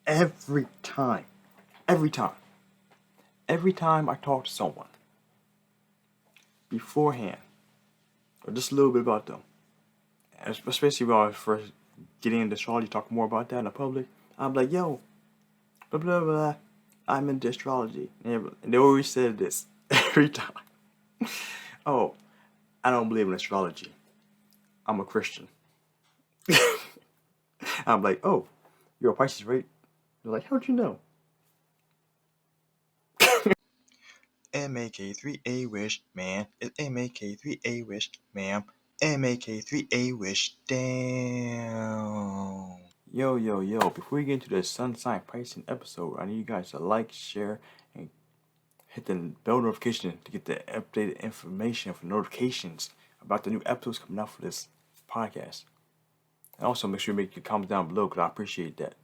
every time. Every time. Every time I talk to someone beforehand, or just a little bit about them, especially when I was first getting into astrology, talking more about that in the public, I'm like, yo, blah, blah, blah, I'm into astrology. And they always said this every time. Oh, I don't believe in astrology. I'm a Christian. I'm like, oh, you're a Pisces, right? They're like, how'd you know? MAK3A wish, man. It's MAK3A wish, ma'am. MAK3A wish, damn. Yo, before we get into the Sun Sign Pisces episode, I need you guys to like, share, and hit the bell notification to get the updated information for notifications about the new episodes coming out for this podcast. And also make sure you make your comments down below because I appreciate that.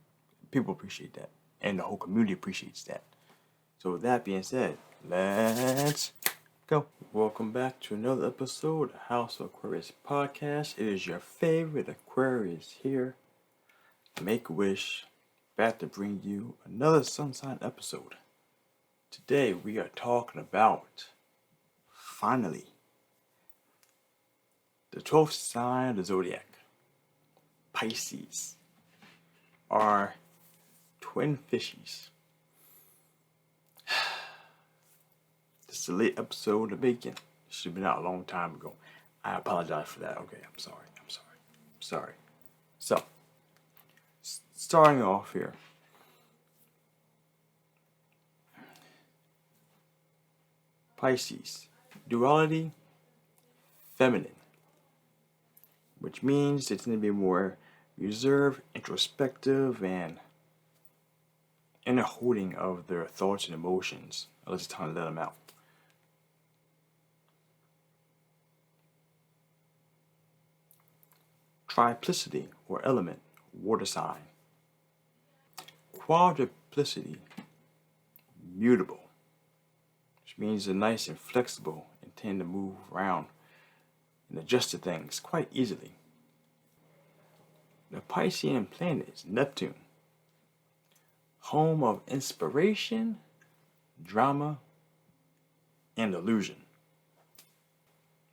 People appreciate that. And the whole community appreciates that. So with that being said, let's go. Welcome back to another episode of House of Aquarius podcast. It is your favorite Aquarius here. Make-A-Wish. Back to bring you another sun sign episode. Today we are talking about, finally, the 12th sign of the zodiac. Pisces. Our twin fishies. This is a late episode to making. It should have been out a long time ago. I apologize for that. Okay, I'm sorry. So, starting off here. Pisces. Duality, feminine. Which means they tend to be more reserved, introspective, and in a holding of their thoughts and emotions. Unless it's time to let them out. Triplicity or element, water sign. Quadruplicity, mutable, which means they're nice and flexible and tend to move around and adjust to things quite easily. The Piscean planet is Neptune, home of inspiration, drama, and illusion.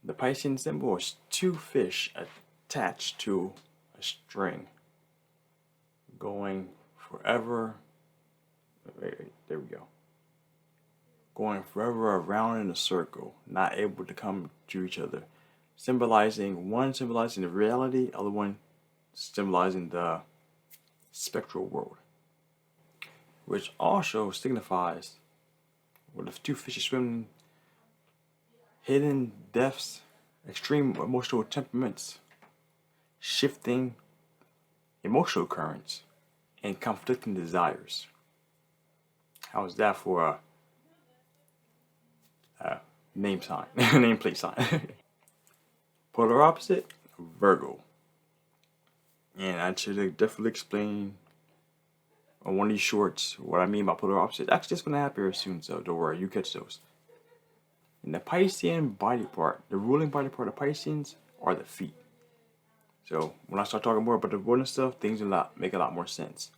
The Piscean symbol is two fish attached to a string, going forever. There we go. Going forever around in a circle, not able to come to each other. One symbolizing the reality, other one symbolizing the spectral world. Which also signifies, with the two fishes swimming, hidden depths, extreme emotional temperaments, shifting emotional currents, and conflicting desires. How is that for a nameplate sign? Polar opposite, Virgo. And I should definitely explain on one of these shorts what I mean by polar opposite. Actually, it's going to happen very soon, so don't worry, you catch those. And the Piscean body part, the ruling body part of Pisceans are the feet. So when I start talking more about the word and stuff, things will make a lot more sense.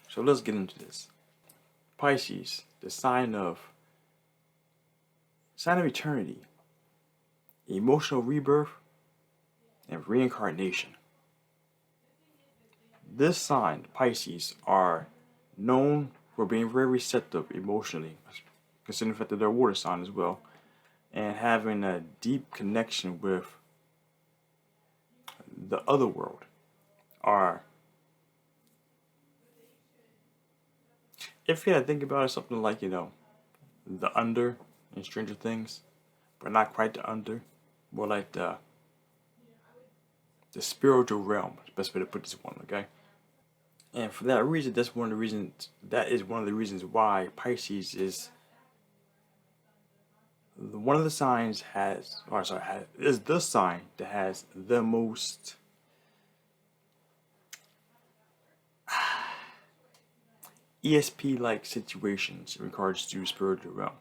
So let's get into this. Pisces, the sign of eternity, emotional rebirth, and reincarnation. This sign, Pisces, are known for being very receptive emotionally, considering the fact that they're a water sign as well, and having a deep connection with the other world. If you had to think about it, something like, the under in Stranger Things, but not quite the under, more like the spiritual realm, is the best way to put this one, okay? And for that reason, that is one of the reasons why Pisces is one of the signs is the sign that has the most ESP-like situations in regards to spiritual realm.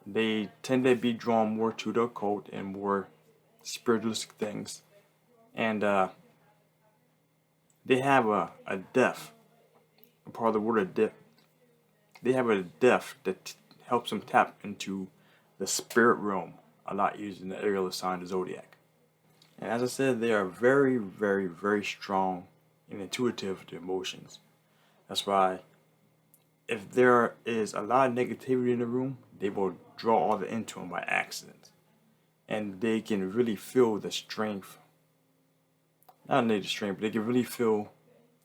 They tend to be drawn more to the occult and more spiritualistic things. And they have a depth part of the word of death. They have a depth that helps them tap into the spirit realm a lot easier than the area sign of the zodiac. And as I said, they are very, very, very strong and intuitive to emotions. That's why if there is a lot of negativity in the room, they will draw all the into them by accident. And they can really feel the strength. Not only the strength, but they can really feel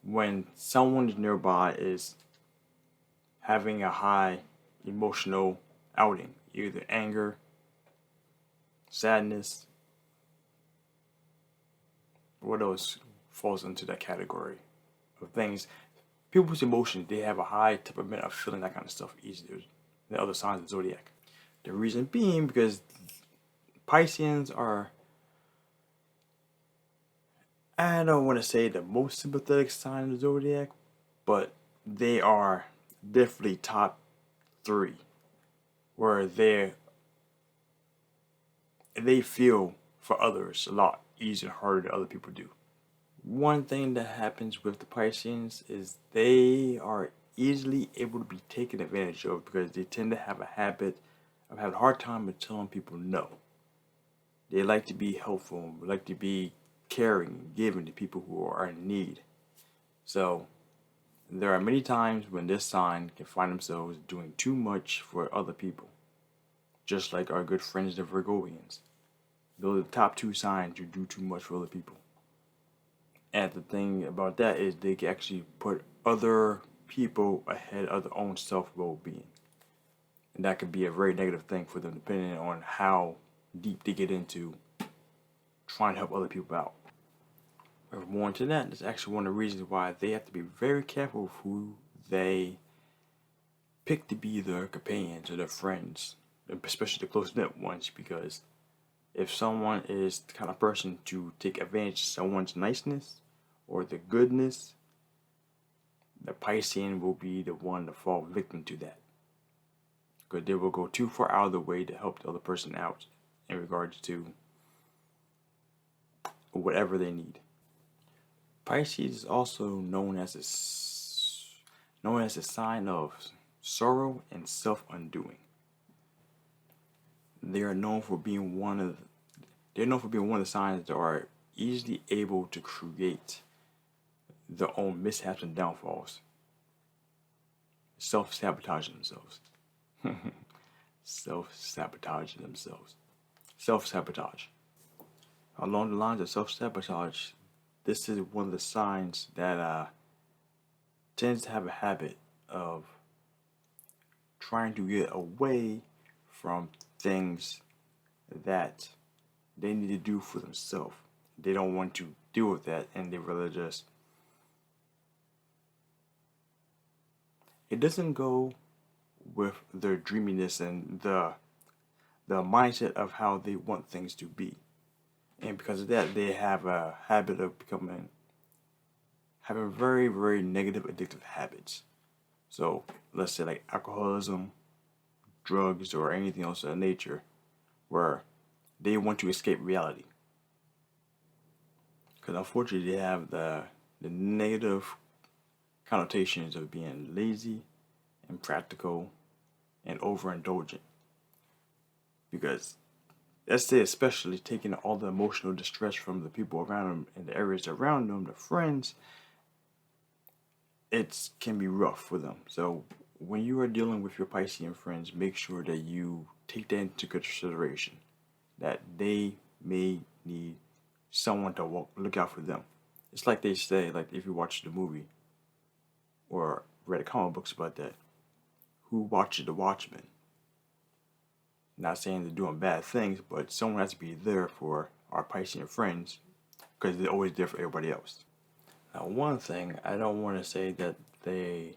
when someone nearby is having a high emotional outing, either anger, sadness. What else falls into that category of things? People's emotions, they have a high temperament of feeling that kind of stuff easier than other signs of the zodiac. The reason being because Pisceans are, I don't want to say the most sympathetic sign of the zodiac, but they are definitely top 3, where they feel for others a lot easier and harder than other people do. One thing that happens with the Pisceans is they are easily able to be taken advantage of because they tend to have a habit of having a hard time with telling people no. They like to be helpful, like to be caring and giving to people who are in need. So there are many times when this sign can find themselves doing too much for other people, just like our good friends the Virgoians. Those are the top 2 signs who do too much for other people. And the thing about that is they can actually put other people ahead of their own self-well-being. And that could be a very negative thing for them depending on how deep they get into trying to help other people out. But more into that, that's actually one of the reasons why they have to be very careful of who they pick to be their companions or their friends, especially the close-knit ones, because if someone is the kind of person to take advantage of someone's niceness or the goodness, the Piscean will be the one to fall victim to that. Because they will go too far out of the way to help the other person out in regards to whatever they need. Pisces is also known as a sign of sorrow and self-undoing. They are known for being one of the signs that are easily able to create their own mishaps and downfalls. Self-sabotaging themselves. Self-sabotaging themselves. Self-sabotage. Along the lines of self-sabotage, this is one of the signs that tends to have a habit of trying to get away from things that they need to do for themselves. They don't want to deal with that, and they rather just... It doesn't go with their dreaminess and the mindset of how they want things to be. And because of that, they have a habit of having very, very negative addictive habits. So let's say like alcoholism, drugs, or anything else of that nature, where they want to escape reality. Because unfortunately, they have the negative connotations of being lazy, impractical, and overindulgent. Because let's say especially taking all the emotional distress from the people around them and the areas around them, the friends, it can be rough for them. So when you are dealing with your Piscean friends, make sure that you take that into consideration, that they may need someone to look out for them. It's like they say, like if you watch the movie or read comic books about that, who watches the Watchmen? Not saying they're doing bad things, but someone has to be there for our Piscean friends because they're always there for everybody else. Now, one thing, I don't want to say that they're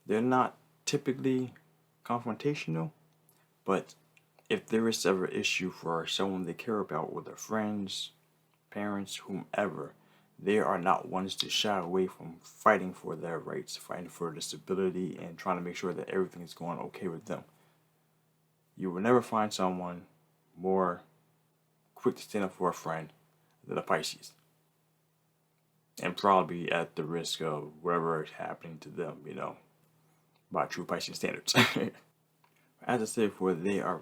not typically confrontational, but if there is ever an issue for someone they care about, with their friends, parents, whomever, they are not ones to shy away from fighting for their rights, fighting for their stability, and trying to make sure that everything is going okay with them. You will never find someone more quick to stand up for a friend than a Pisces. and probably at the risk of whatever is happening to them, by true Piscean standards. As I said before, they are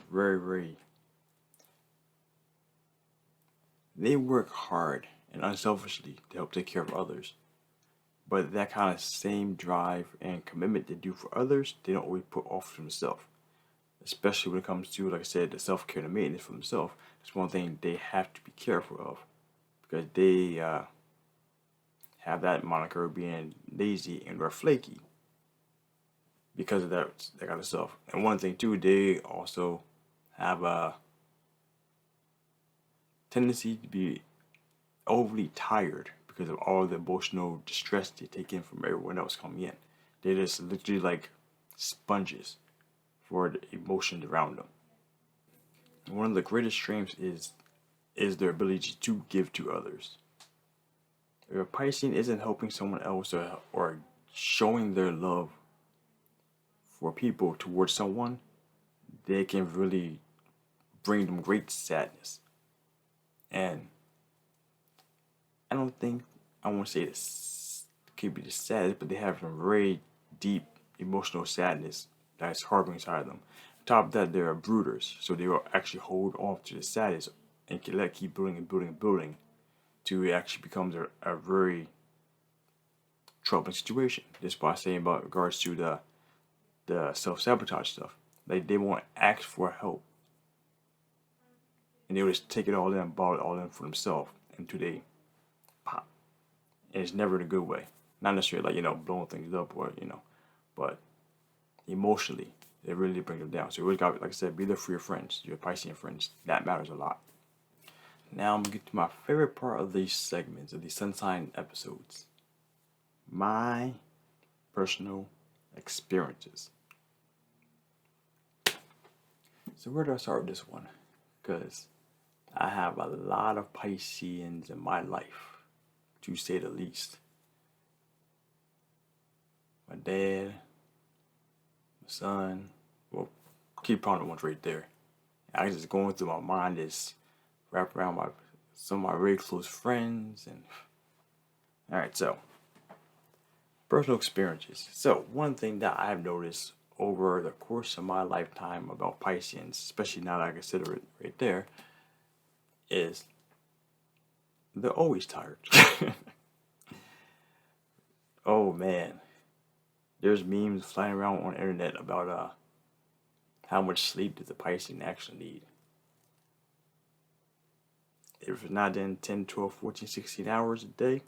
they work hard and unselfishly to help take care of others. But that kind of same drive and commitment they do for others, they don't always put off for themselves. Especially when it comes to, like I said, the self-care and maintenance for themselves. That's one thing they have to be careful of. Because they have that moniker of being lazy and or flaky. Because of that kind of stuff. And one thing too, they also have a tendency to be overly tired because of all the emotional distress they take in from everyone else coming in. They're just literally like sponges for the emotions around them. And one of the greatest strengths is their ability to give to others. If a Piscean isn't helping someone else or showing their love for people towards someone, they can really bring them great sadness. And I don't think I want to say this could be the saddest, but they have some very deep emotional sadness that's harboring inside of them. On top of that, they're brooders, so they will actually hold on to the sadness and can let it keep building and building and building till it actually becomes a very troubling situation. This is what I'm saying about regards to the self-sabotage stuff. Like they won't ask for help. And they'll just take it all in and ball it all in for themselves until they pop. And it's never in a good way. Not necessarily like, blowing things up or, but emotionally, it really brings them down. So you always got, like I said, be there for your friends, your Piscean friends. That matters a lot. Now I'm going to get to my favorite part of these segments, of these sun sign episodes. My personal experiences. So where do I start with this one? Because I have a lot of Pisceans in my life, to say the least. My dad, my son, well, keep prominent ones right there. I just going through my mind is wrap around some of my very close friends and alright, so personal experiences. So one thing that I've noticed over the course of my lifetime about Pisceans, especially now that I consider it right there, is they're always tired. Oh man. There's memes flying around on the internet about how much sleep does a Piscean actually need. If it's not in 10, 12, 14, 16 hours a day,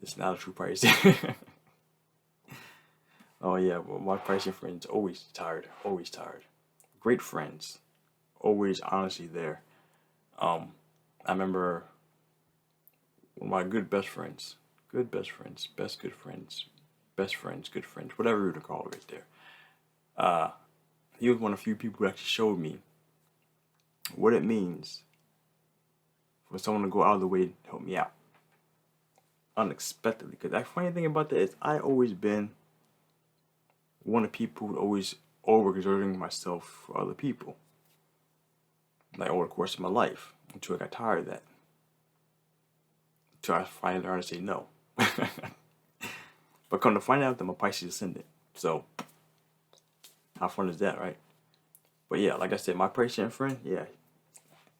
it's not a true Piscean. Oh yeah, well my Piscean friends always tired. Great friends, always honestly there. I remember one of my good friends, whatever you would call it right there. He was one of the few people who actually showed me what it means for someone to go out of the way to help me out unexpectedly. Because the funny thing about that is I always been one of the people who always overexerting myself for other people, like over the course of my life, until I got tired of that. Until I finally learned to say no. But come to find out that I'm a Pisces ascendant. So, how fun is that, right? But yeah, like I said, my Piscean friend, yeah.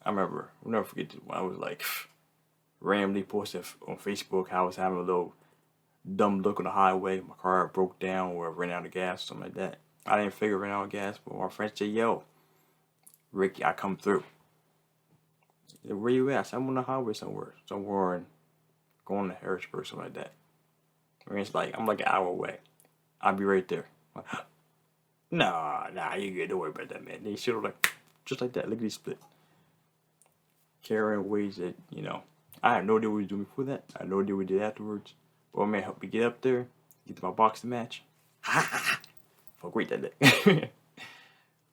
I remember, I'll never forget when I was like, randomly posted on Facebook how I was having a little dumb look on the highway. My car broke down or ran out of gas, something like that. I didn't figure ran out of gas, but my friend said, yo, Ricky, I come through. Said, where you at? I said, I'm on the highway somewhere and going to Harrisburg, something like that. And it's like, I'm like an hour away. I'll be right there. Like, nah, you good. Don't worry about that, man. They should have like, just like that, lickety split. Carrying ways that, I had no idea what we were doing before that. I had no idea what we did afterwards. But man, helped me get up there, get to my boxing match. Felt great that day.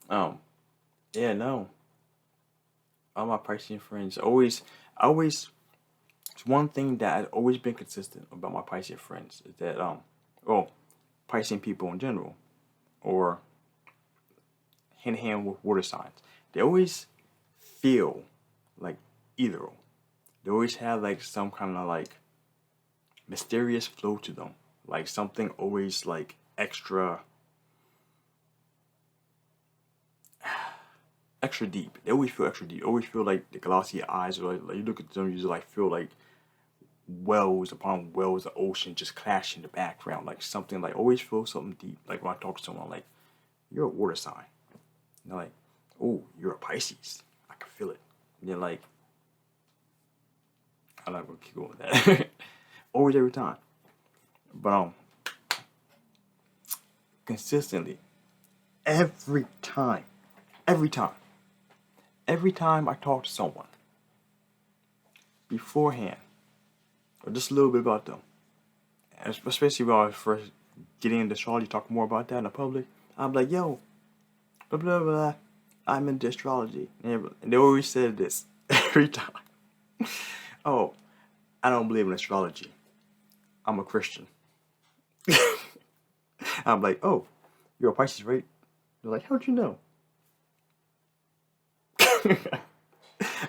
Yeah, no. All my Piscean friends, it's one thing that has always been consistent about my Piscean friends is that, Piscean people in general, or hand in hand with water signs, they always feel like either. They always have like some kind of like mysterious flow to them. Like something always like extra deep. They always feel extra deep. They always feel like the glossy eyes, or like you look at them, you just like feel like wells upon wells of ocean just clash in the background. Like something like always feel something deep. Like when I talk to someone, like, you're a water sign. And they're like, oh, you're a Pisces. I can feel it. And they're like, I'm not gonna keep going with that. Always, every time. But consistently, every time, every time, every time I talk to someone beforehand, or just a little bit about them, especially when I was first getting into astrology, talk more about that in the public, I'm like, yo, blah blah blah, I'm into astrology, and they always said this every time. Oh, I don't believe in astrology. I'm a Christian. I'm like, oh, you're a Pisces, right? They're like, how'd you know?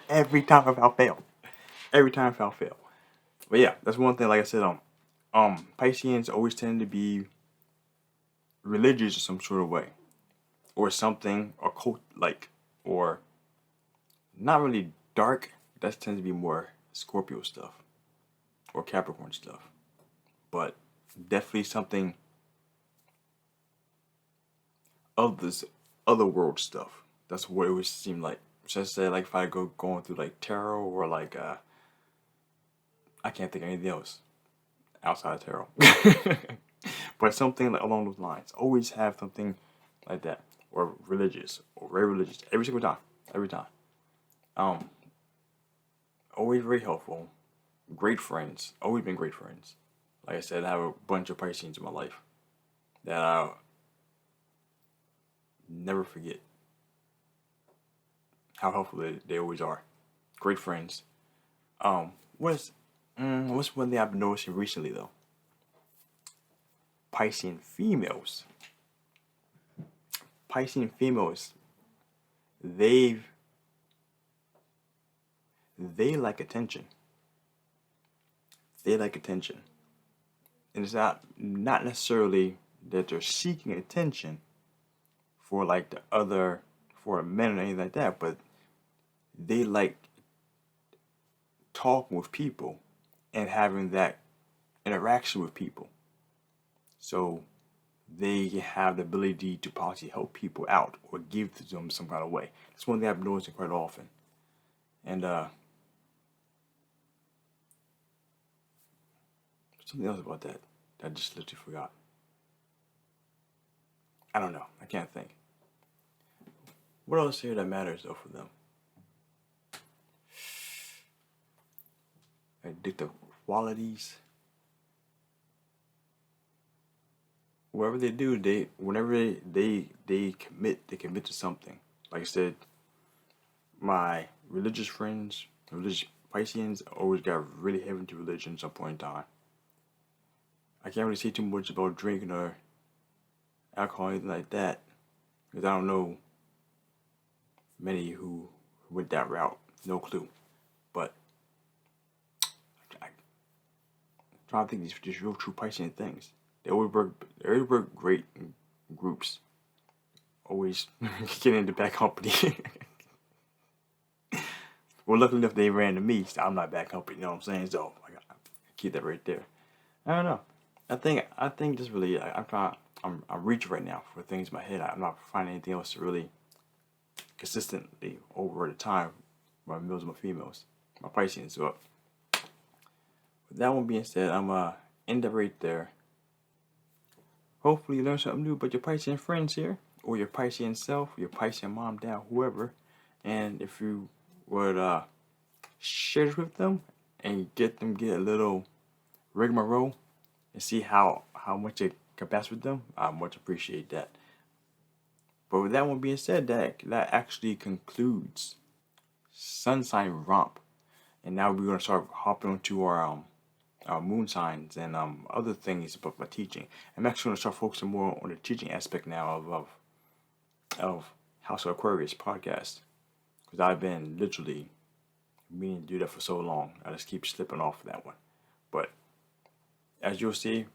Every time without fail. Every time without fail. But yeah, that's one thing. Like I said, Pisceans always tend to be religious in some sort of way, or something occult like, or not really dark. That tends to be more Scorpio stuff or Capricorn stuff, but definitely something of this other world stuff. That's what it would seem like. Just say like if I go going through like tarot, or like I can't think of anything else outside of tarot. But something like along those lines. Always have something like that. Or religious. Or very religious. Every single time. Every time. Always very helpful. Great friends. Always been great friends. Like I said, I have a bunch of Pisceans in my life that I'll never forget how helpful they always are. Great friends. What's one thing I've been noticing recently though? Piscean females. Piscean females, they like attention. They like attention. And it's not necessarily that they're seeking attention for like the other, for men or anything like that, but they like talking with people and having that interaction with people. So they have the ability to possibly help people out or give to them some kind of way. That's one thing I've noticed quite often. And something else about that I just literally forgot. I don't know. I can't think. What else here that matters though for them? Addictive qualities. Whatever they do, whenever they commit to something. Like I said, my religious friends, religious Pisceans, always got really heavy into religion at some point in time. I can't really say too much about drinking or alcohol or anything like that, because I don't know many who went that route. No clue. But I'm trying to think these real true Piscean things. They always work great in groups. Always get into bad company. Well, luckily enough they ran to me, so I'm not bad company. You know what I'm saying? So I gotta keep that right there. I don't know. I think just really I'm reaching right now for things in my head. I'm not finding anything else to really consistently over the time. My males and my females, my Pisceans. So with that one being said, I'm end it right there. Hopefully you learn something new about your Piscean friends here, or your Piscean self, your Piscean mom, dad, whoever. And if you would share this with them and get a little rigmarole and see how much it can pass with them, I much appreciate that. But with that one being said, that actually concludes Sun Sign Romp. And now we're gonna start hopping onto our moon signs and other things about my teaching. I'm actually gonna start focusing more on the teaching aspect now of House of Aquarius podcast, because I've been literally meaning to do that for so long. I just keep slipping off of that one. But as you'll see,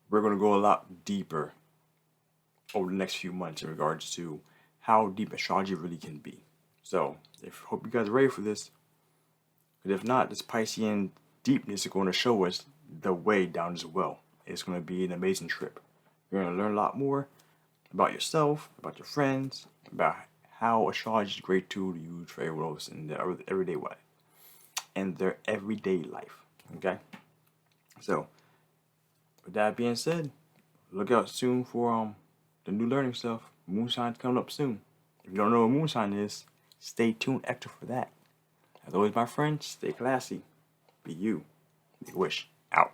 we're going to go a lot deeper over the next few months in regards to how deep astrology really can be. So, hope you guys are ready for this. Because if not, this Piscean deepness is going to show us the way down as well. It's going to be an amazing trip. You're going to learn a lot more about yourself, about your friends, about how astrology is a great tool to use for everyone else in their everyday life. And their everyday life. Okay? So, with that being said, look out soon for the new learning stuff. Moon sign's coming up soon. If you don't know what moon sign is, stay tuned extra for that. As always, my friends, stay classy. Be you. Make a wish. Out.